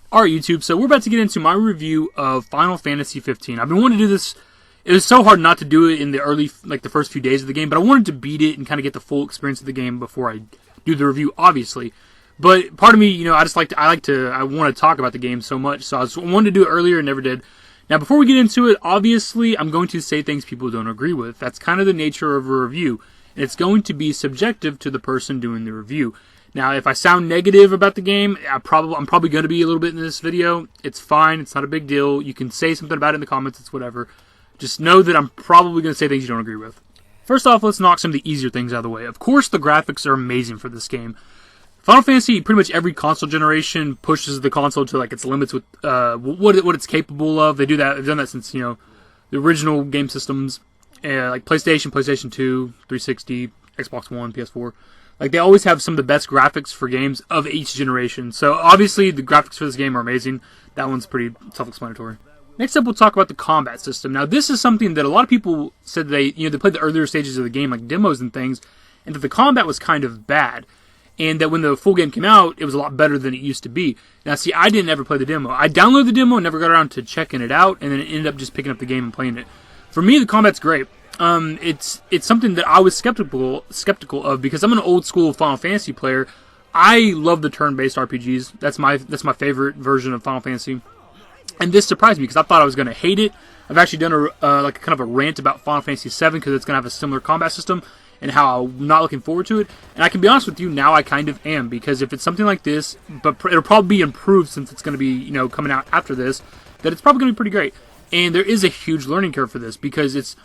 Alright, YouTube, so we're about to get into my review of Final Fantasy 15. I've been wanting to do this. It was so hard not to do it in the early, the first few days of the game, but I wanted to beat it and kind of get the full experience of the game before I do the review, obviously. But part of me, I want to talk about the game so much, so I wanted to do it earlier and never did. Now, before we get into it, obviously, I'm going to say things people don't agree with. That's kind of the nature of a review, and it's going to be subjective to the person doing the review. Now, if I sound negative about the game, I'm probably going to be a little bit in this video. It's fine. It's not a big deal. You can say something about it in the comments. It's whatever. Just know that I'm probably going to say things you don't agree with. First off, let's knock some of the easier things out of the way. Of course, the graphics are amazing for this game. Final Fantasy, pretty much every console generation pushes the console to its limits with what it's capable of. They do that. They've done that since the original game systems, like PlayStation, PlayStation 2, 360, Xbox One, PS4. They always have some of the best graphics for games of each generation. So, obviously, the graphics for this game are amazing. That one's pretty self-explanatory. Next up, we'll talk about the combat system. Now, this is something that a lot of people said they played the earlier stages of the game, like demos and things, and that the combat was kind of bad. And that when the full game came out, it was a lot better than it used to be. Now, see, I didn't ever play the demo. I downloaded the demo and never got around to checking it out, and then it ended up just picking up the game and playing it. For me, the combat's great. It's something that I was skeptical of because I'm an old school Final Fantasy player. I love the turn-based RPGs. That's my favorite version of Final Fantasy. And this surprised me because I thought I was going to hate it. I've actually done kind of a rant about Final Fantasy 7 because it's going to have a similar combat system and how I'm not looking forward to it. And I can be honest with you, now I kind of am, because if it's something like this, but it'll probably be improved since it's going to be coming out after this, that it's probably going to be pretty great. And there is a huge learning curve for this because it's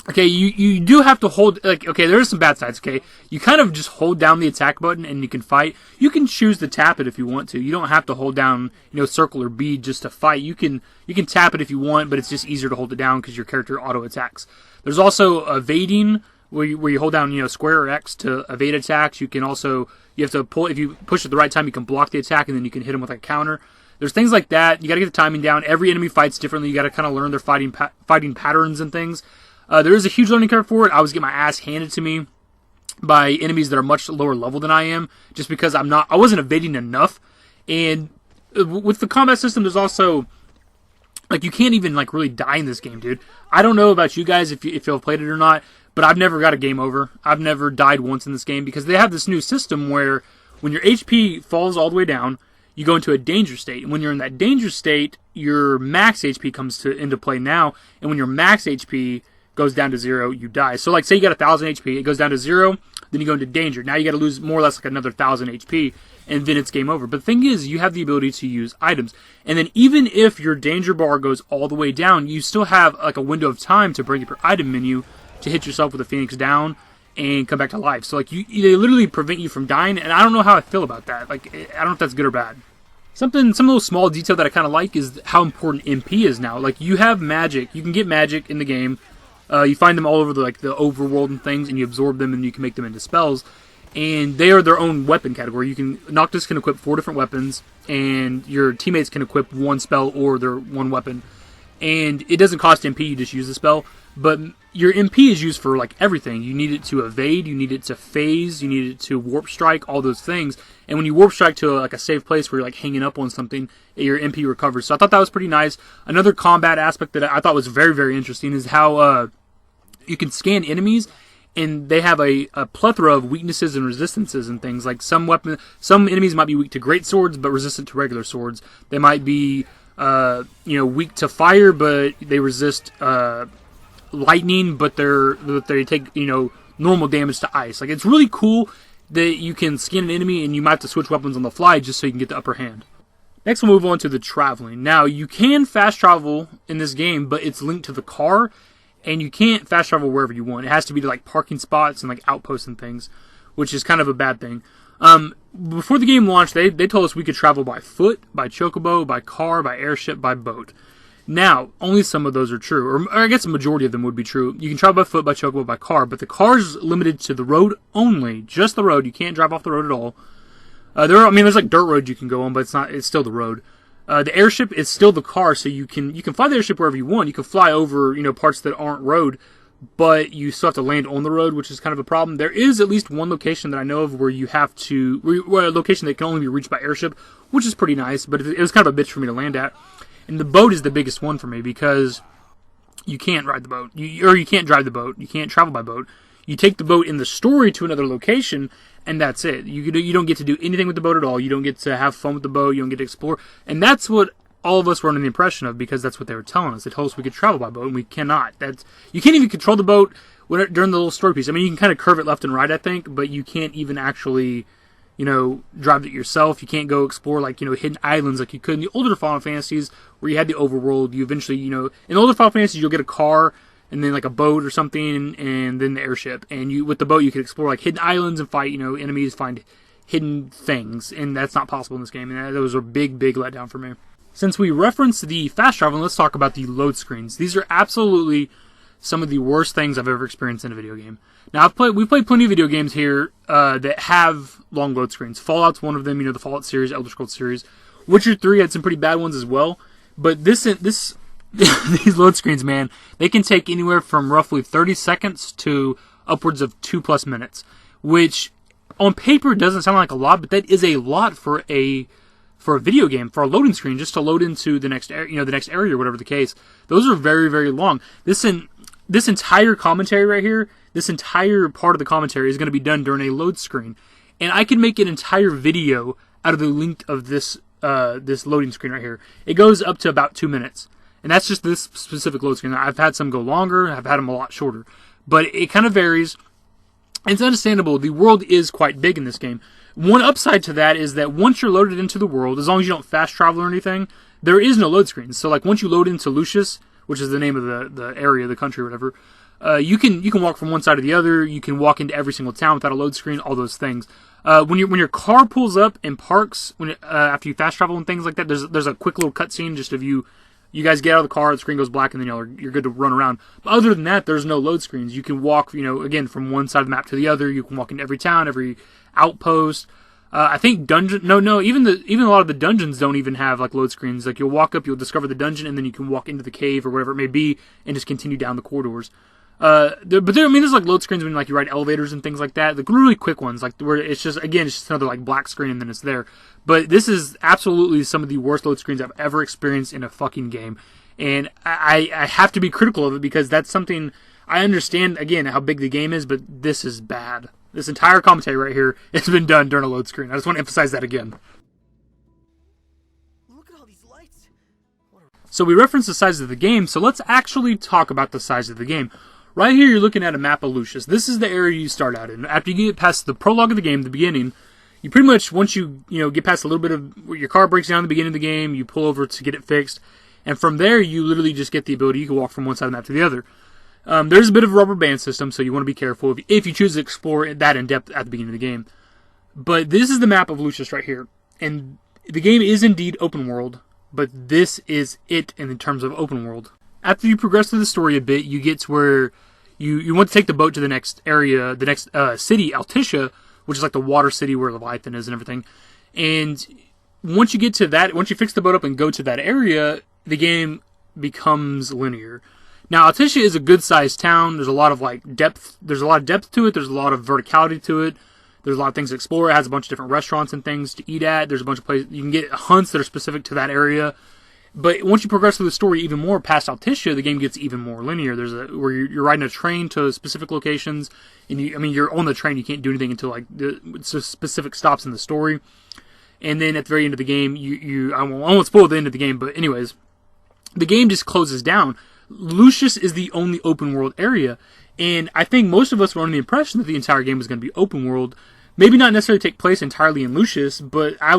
okay, you do have to hold, okay, there are some bad sides, okay? You kind of just hold down the attack button and you can fight. You can choose to tap it if you want to. You don't have to hold down, circle or B just to fight. You can tap it if you want, but it's just easier to hold it down because your character auto-attacks. There's also evading, where you hold down, square or X to evade attacks. You can also, you have to pull, if you push at the right time, you can block the attack and then you can hit them with a counter. There's things like that. You gotta get the timing down. Every enemy fights differently. You gotta kind of learn their fighting patterns and things. There is a huge learning curve for it. I was getting my ass handed to me by enemies that are much lower level than I am, just because I wasn't evading enough. And with the combat system, there's also, you can't even, really die in this game, dude. I don't know about you guys if you've played it or not, but I've never got a game over. I've never died once in this game, because they have this new system where when your HP falls all the way down, you go into a danger state. And when you're in that danger state, your max HP comes into play now, and when your max HP goes down to 0, you die. So, say you got 1,000 HP, it goes down to 0, then you go into danger. Now you got to lose more or less another 1,000 HP, and then it's game over. But the thing is, you have the ability to use items. And then even if your danger bar goes all the way down, you still have, a window of time to bring up your item menu to hit yourself with a Phoenix down and come back to life. So, they literally prevent you from dying, and I don't know how I feel about that. I don't know if that's good or bad. Some little small detail that I kind of like is how important MP is now. You have magic. You can get magic in the game. You find them all over the overworld and things, and you absorb them, and you can make them into spells. And they are their own weapon category. Noctis can equip 4 different weapons, and your teammates can equip 1 spell or their 1 weapon. And it doesn't cost MP, you just use the spell. But your MP is used for everything. You need it to evade, you need it to phase, you need it to warp strike, all those things. And when you warp strike to a safe place where you're hanging up on something, your MP recovers. So I thought that was pretty nice. Another combat aspect that I thought was very, very interesting is how you can scan enemies, and they have a plethora of weaknesses and resistances and things. Some enemies might be weak to great swords, but resistant to regular swords. They might be, weak to fire, but they resist lightning, but they take, normal damage to ice. It's really cool that you can scan an enemy, and you might have to switch weapons on the fly just so you can get the upper hand. Next, we'll move on to the traveling. Now, you can fast travel in this game, but it's linked to the car. And you can't fast travel wherever you want. It has to be to parking spots and outposts and things, which is kind of a bad thing. Before the game launched, they told us we could travel by foot, by chocobo, by car, by airship, by boat. Now, only some of those are true, or I guess a majority of them would be true. You can travel by foot, by chocobo, by car, but the car's limited to the road only, just the road. You can't drive off the road at all. There's dirt roads you can go on, but it's still the road. The airship is still the car, so you can fly the airship wherever you want. You can fly over, parts that aren't road, but you still have to land on the road, which is kind of a problem. There is at least one location that I know of where you have to, where a location that can only be reached by airship, which is pretty nice, but it was kind of a bitch for me to land at. And the boat is the biggest one for me because you can't ride the boat, or you can't drive the boat, you can't travel by boat. You take the boat in the story to another location, and that's it. You don't get to do anything with the boat at all. You don't get to have fun with the boat. You don't get to explore. And that's what all of us were under the impression of, because that's what they were telling us. They told us we could travel by boat, and we cannot. You can't even control the boat during the little story piece. I mean, you can kind of curve it left and right, I think, but you can't even actually, drive it yourself. You can't go explore, hidden islands like you could in the older Final Fantasies, where you had the overworld. You eventually, in older Final Fantasies, you'll get a car, and then, a boat or something, and then the airship. And with the boat, you can explore, hidden islands and fight, enemies, find hidden things. And that's not possible in this game. And that was a big, big letdown for me. Since we referenced the fast travel, let's talk about the load screens. These are absolutely some of the worst things I've ever experienced in a video game. Now, we've played plenty of video games here that have long load screens. Fallout's one of them, the Fallout series, Elder Scrolls series. Witcher 3 had some pretty bad ones as well. But these load screens, man, they can take anywhere from roughly 30 seconds to upwards of 2+ minutes, which on paper doesn't sound like a lot, but that is a lot for a video game, for a loading screen, just to load into the next area, the next area or whatever the case. Those are very, very long. This entire commentary right here, this entire part of the commentary is going to be done during a load screen, and I can make an entire video out of the length of this loading screen right here. It goes up to about 2 minutes, and that's just this specific load screen. I've had some go longer, I've had them a lot shorter, but it kind of varies. It's understandable. The world is quite big in this game. One upside to that is that once you're loaded into the world, as long as you don't fast travel or anything, there is no load screens. So, once you load into Lucius, which is the name of the area, the country, or whatever, you can walk from one side to the other. You can walk into every single town without a load screen. All those things. When your car pulls up and parks, after you fast travel and things like that, there's a quick little cutscene just of you guys get out of the car, the screen goes black, and then you're good to run around. But other than that, there's no load screens. You can walk, again, from one side of the map to the other. You can walk into every town, every outpost. I think even a lot of the dungeons don't even have load screens. You'll walk up, you'll discover the dungeon, and then you can walk into the cave or whatever it may be, and just continue down the corridors. There's load screens when you ride elevators and things like that. The really quick ones, where it's just another black screen and then it's there. But this is absolutely some of the worst load screens I've ever experienced in a fucking game, and I have to be critical of it because that's something I understand. Again, how big the game is, but this is bad. This entire commentary right here has been done during a load screen. I just want to emphasize that again. Look at all these lights. So we referenced the size of the game, so let's actually talk about the size of the game. Right here, you're looking at a map of Lucius. This is the area you start out in. After you get past the prologue of the game, the beginning, you pretty much, once you get past a little bit of where your car breaks down at the beginning of the game, you pull over to get it fixed, and from there, you literally just get the ability, you can walk from one side of the map to the other. There's a bit of a rubber band system, so you want to be careful if you choose to explore that in depth at the beginning of the game. But this is the map of Lucius right here. And the game is indeed open world, but this is it in terms of open world. After you progress through the story a bit, you get to where you want to take the boat to the next area, the next city, Altissia, which is the water city where Leviathan is and everything. And once you get to that, once you fix the boat up and go to that area, the game becomes linear. Now, Altissia is a good-sized town. There's a lot of depth. There's a lot of depth to it. There's a lot of verticality to it. There's a lot of things to explore. It has a bunch of different restaurants and things to eat at. There's a bunch of places you can get hunts that are specific to that area. But once you progress through the story even more past Altissia, the game gets even more linear. There's where you're riding a train to specific locations, and you're on the train. You can't do anything until the specific stops in the story. And then at the very end of the game, I won't spoil the end of the game, but anyways, the game just closes down. Lucius is the only open world area, and I think most of us were under the impression that the entire game was going to be open world. Maybe not necessarily take place entirely in Lucius, but I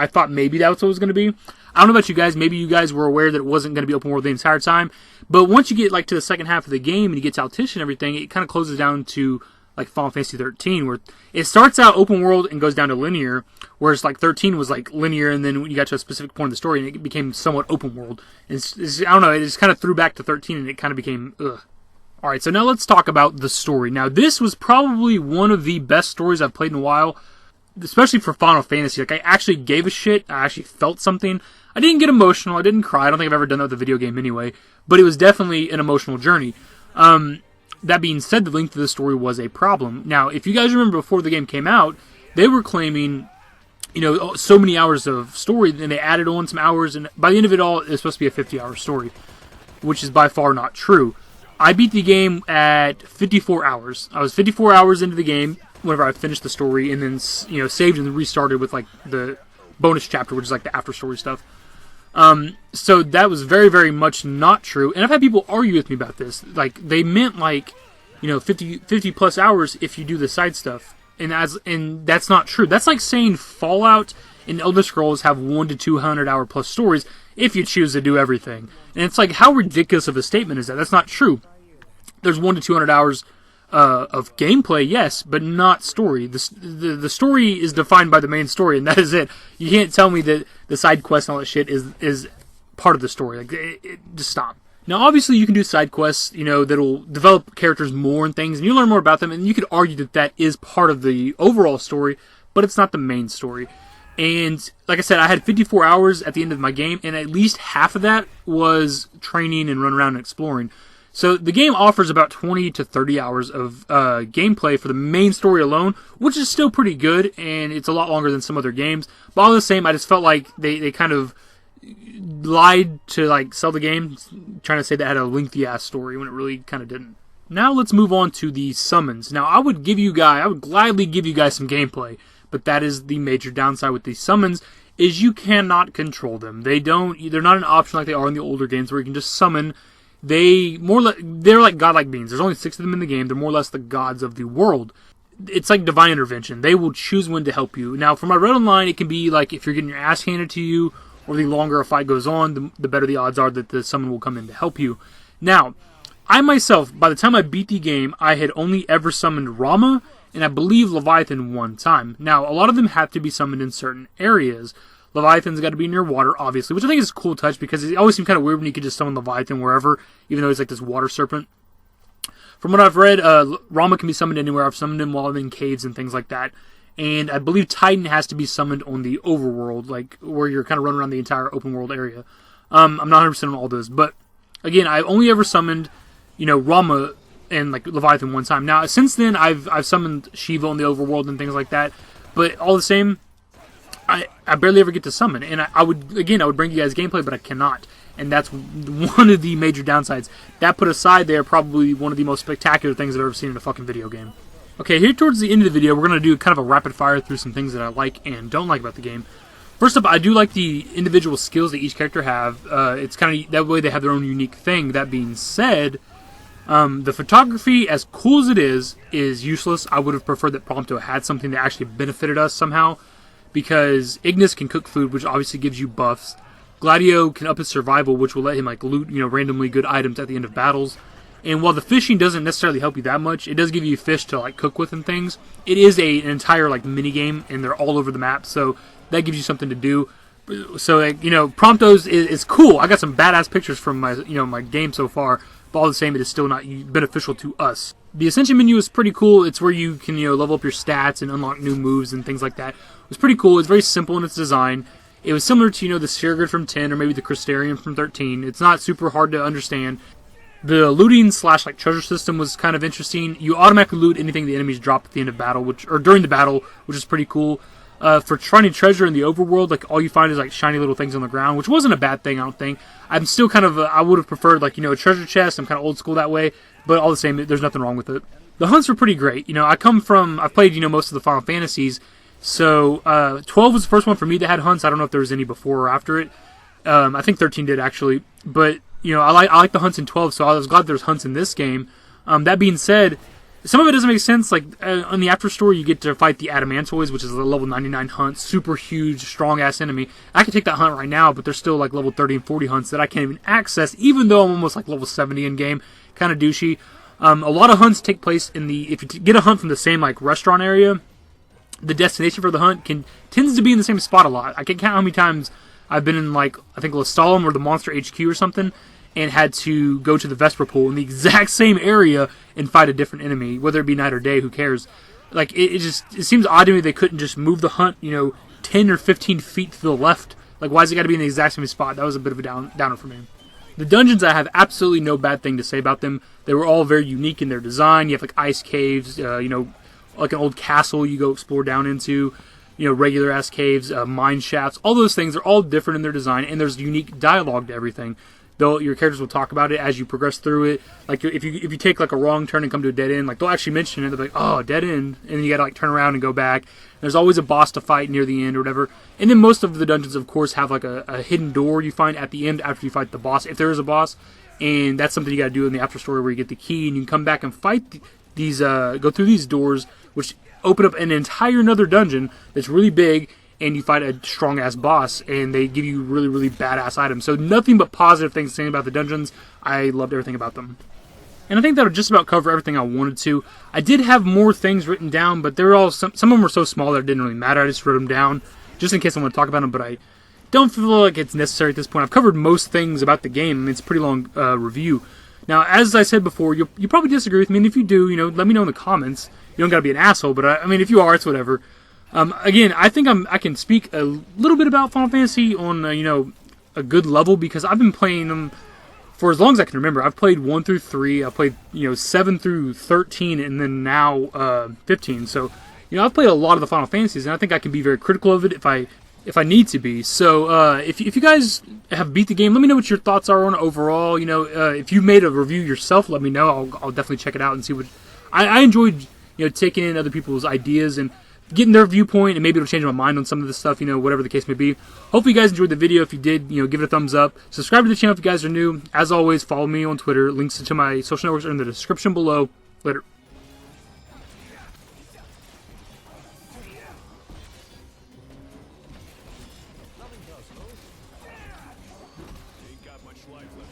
thought maybe that's what it was going to be. I don't know about you guys. Maybe you guys were aware that it wasn't going to be open world the entire time. But once you get to the second half of the game and you get to Altissia and everything, it kind of closes down to Final Fantasy 13, where it starts out open world and goes down to linear, whereas 13 was linear, and then you got to a specific point in the story and it became somewhat open world. And I don't know, it just kind of threw back to 13 and it kind of became ugh. Alright, so now let's talk about the story. Now, this was probably one of the best stories I've played in a while, especially for Final Fantasy. I actually gave a shit. I actually felt something. I didn't get emotional. I didn't cry. I don't think I've ever done that with a video game anyway, but it was definitely an emotional journey. that being said, the length of the story was a problem. Now, if you guys remember before the game came out, they were claiming, so many hours of story, and they added on some hours, and by the end of it all, it's supposed to be a 50-hour story, which is by far not true. I beat the game at 54 hours. I was 54 hours into the game whenever I finished the story, and then, saved and then restarted with, like, the bonus chapter, which is, like, the after-story stuff. So that was very, very much not true. And I've had people argue with me about this. Like, they meant, 50 plus hours if you do the side stuff. And that's not true. That's like saying Fallout and Elder Scrolls have 100 to 200 hour plus stories if you choose to do everything. And it's like, how ridiculous of a statement is that? That's not true. There's 100 to 200 hours of gameplay, yes, but not story. The story is defined by the main story, and that is it. You can't tell me that the side quests and all that shit is part of the story. Like, just stop. Now, obviously, you can do side quests, that'll develop characters more and things, and you learn more about them, and you could argue that that is part of the overall story, but it's not the main story. And, like I said, I had 54 hours at the end of my game, and at least half of that was training and run around and exploring. So, the game offers about 20 to 30 hours of gameplay for the main story alone, which is still pretty good, and it's a lot longer than some other games. But all the same, I just felt like they kind of lied to sell the game, trying to say that had a lengthy ass story when it really kind of didn't. Now let's move on to the summons. Now I would gladly give you guys some gameplay, but that is the major downside with these summons, is you cannot control them. They're not an option like they are in the older games where you can just summon. They're like godlike beings. There's only 6 of them in the game. They're more or less the gods of the world. It's like divine intervention. They will choose when to help you. Now, from my read online, it can be like if you're getting your ass handed to you, or the longer a fight goes on, the better the odds are that the summon will come in to help you. Now, I myself, by the time I beat the game, I had only ever summoned Rama, and I believe Leviathan one time. Now, a lot of them have to be summoned in certain areas. Leviathan's got to be near water, obviously, which I think is a cool touch, because it always seemed kind of weird when you could just summon Leviathan wherever, even though he's like this water serpent. From what I've read, Rama can be summoned anywhere. I've summoned him while I'm in caves and things like that. And I believe Titan has to be summoned on the overworld, like where you're kind of running around the entire open world area. I'm not 100% on all those, but again, I've only ever summoned, Rama and Leviathan one time. Now, since then, I've summoned Shiva on the overworld and things like that. But all the same, I barely ever get to summon, and I would bring you guys gameplay, but I cannot. And that's one of the major downsides. That put aside, they are probably one of the most spectacular things I've ever seen in a fucking video game. Okay, here towards the end of the video, we're going to do kind of a rapid fire through some things that I like and don't like about the game. First up, I do like the individual skills that each character have. It's kind of, that way they have their own unique thing. That being said, the photography, as cool as it is useless. I would have preferred that Prompto had something that actually benefited us somehow, because Ignis can cook food, which obviously gives you buffs. Gladio can up his survival, which will let him loot, randomly good items at the end of battles. And while the fishing doesn't necessarily help you that much, it does give you fish to cook with and things. It is an entire mini game, and they're all over the map, so that gives you something to do. So Prompto's is cool. I got some badass pictures from my my game so far, but all the same, it is still not beneficial to us. The Ascension menu is pretty cool. It's where you can level up your stats and unlock new moves and things like that. It's pretty cool. It's very simple in its design. It was similar to the Sphere Grid from 10 or maybe the Crystarium from 13. It's not super hard to understand. The looting / treasure system was kind of interesting. You automatically loot anything the enemies drop at the end of battle, or during the battle, which is pretty cool. For finding treasure in the overworld, all you find is shiny little things on the ground, which wasn't a bad thing, I don't think. I'm still kind of, I would have preferred a treasure chest. I'm kind of old school that way, but all the same, there's nothing wrong with it. The hunts were pretty great. I've played most of the Final Fantasies, so 12 was the first one for me that had hunts. I don't know if there was any before or after it. I think 13 did actually, but I like the hunts in 12, so I was glad there's hunts in this game. That being said, some of it doesn't make sense. On the after story, you get to fight the Adamantoids, which is a level 99 hunt, super huge, strong-ass enemy. I can take that hunt right now, but there's still level 30 and 40 hunts that I can't even access, even though I'm almost level 70 in-game. Kind of douchey. A lot of hunts take place if you get a hunt from the same restaurant area, the destination for the hunt tends to be in the same spot a lot. I can't count how many times I've been in I think Lestalem or the Monster HQ or something, and had to go to the Vesper Pool in the exact same area and fight a different enemy, whether it be night or day, who cares? It seems odd to me they couldn't just move the hunt, 10 or 15 feet to the left. Why is it got to be in the exact same spot? That was a bit of a downer for me. The dungeons, I have absolutely no bad thing to say about them. They were all very unique in their design. You have like ice caves, like an old castle you go explore down into, regular ass caves, mine shafts, all those things are all different in their design, and there's unique dialogue to everything. Though your characters will talk about it as you progress through it. Like if you take like a wrong turn and come to a dead end, like they'll actually mention it. They'll be like, "Oh, dead end," and then you gotta like turn around and go back. There's always a boss to fight near the end or whatever. And then most of the dungeons, of course, have like a hidden door you find at the end after you fight the boss, if there is a boss. And that's something you gotta do in the after story where you get the key and you can come back and fight these, go through these doors, which open up an entire another dungeon that's really big. And you fight a strong-ass boss, and they give you really, really badass items. So nothing but positive things to say about the dungeons. I loved everything about them. And I think that would just about cover everything I wanted to. I did have more things written down, but they're all some of them were so small that it didn't really matter. I just wrote them down just in case I want to talk about them, but I don't feel like it's necessary at this point. I've covered most things about the game. It's a pretty long review. Now, as I said before, you probably disagree with me, and if you do, let me know in the comments. You don't got to be an asshole, but I mean, if you are, it's whatever. Again, I think I can speak a little bit about Final Fantasy on a good level because I've been playing them for as long as I can remember. I've played 1 through 3, I've played 7 through 13, and then now 15. So I've played a lot of the Final Fantasies, and I think I can be very critical of it if I need to be. So if you guys have beat the game, let me know what your thoughts are on it overall. If you made a review yourself, let me know. I'll definitely check it out and see what I enjoyed. Taking in other people's ideas and getting their viewpoint, and maybe it'll change my mind on some of this stuff, whatever the case may be. Hopefully you guys enjoyed the video. If you did, give it a thumbs up. Subscribe to the channel if you guys are new. As always, follow me on Twitter. Links to my social networks are in the description below. Later. Ain't got much life left.